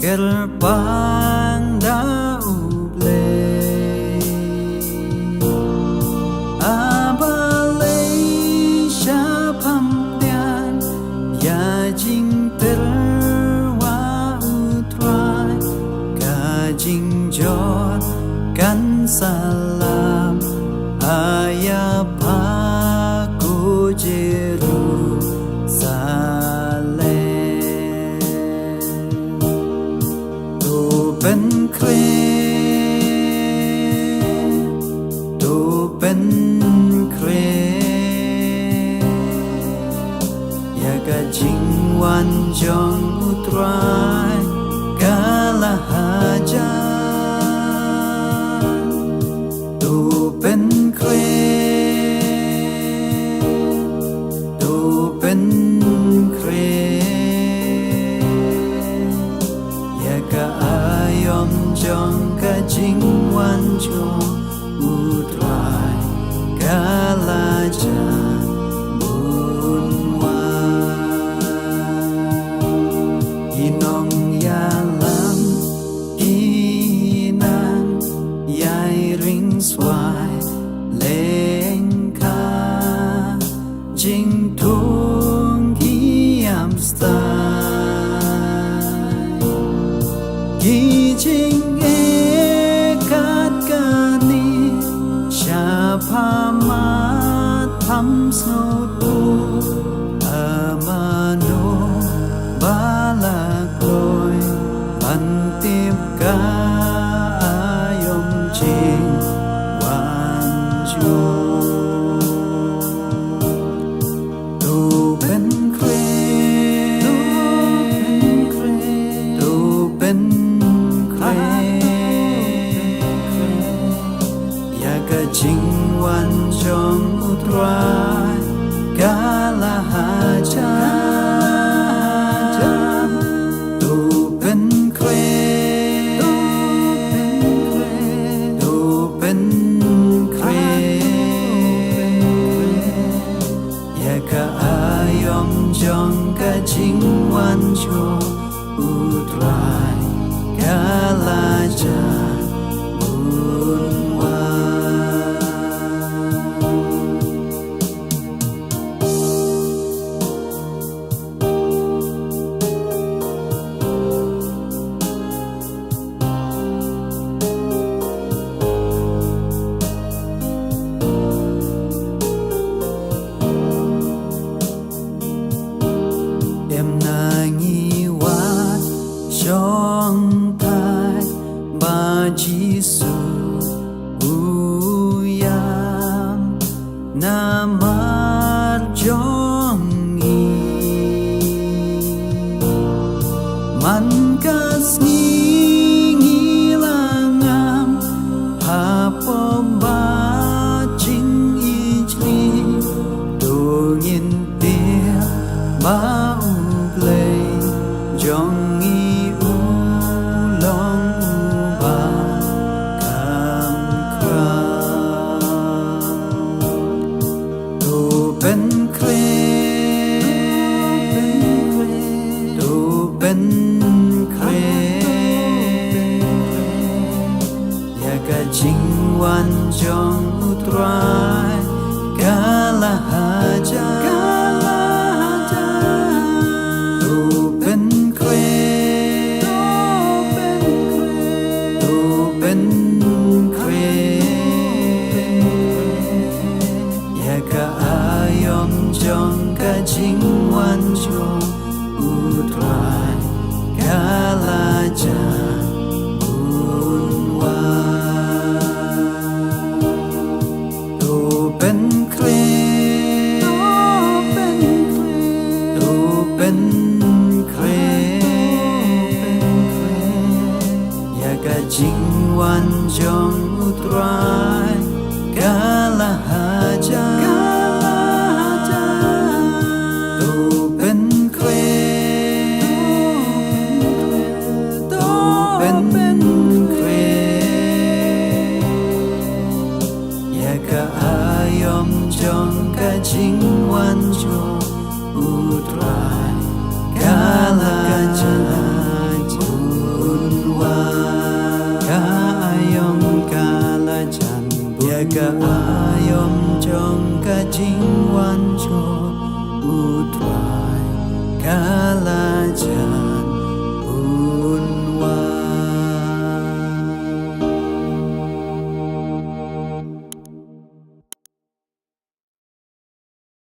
gerbang dauble abalay syapamdian ya jing terwa utrai kajing jod kan salam ayapaku Jerusalem tuเป็นเครtuเป็นเครอยากจะจิงวันจงอุตรายกาลหาจาtuเป็นเครtuเป็นเครอยากจะอายอมจงกะจิงวันจงอุตรายกาลจาบุญวาอีน้องยาลำอีนางยายริงสวายเลงคาจิงทุงกิยามสตากีจิงเอกัดกานีชาพามาทำสโนตูอามาโนบาลากลอยปันติบกายมจิงวันจูตูเป็นเครตูเป็นเครอยากจะจิงวันจงอุตรายกาลหาจาตูเป็นเครตูเป็นเครอยากจะอายอมจงกะจิงวันจงอุตรายกาลจาบุญวาเอ็มนางีวัดช่องไทยบาจิสุอุยามนามาจงอีมันกัสงีงีลางามภาพบาจิงอีจีดูยินเตียบาอุเกลจงอีอุลองอุบาคำคราตูเป็นเครตูเป็นเครอยากจะจิงวันจงอุตรายกาลหาจาตูเป็นเครตูเป็นเครอยากจะอายอมจงกะจิงวันจงอุตรายกาลจาบุญวาตูเป็นเครตูเป็นเครอยากจะจิงวันจงอุตรายกาลหาจาตูเป็นเครตูเป็นเครอยากจะอายอมจงกะจิงวันจงอุตรายกาลจาบุ ya ka ayom chong ka jing wan cho u thoại ka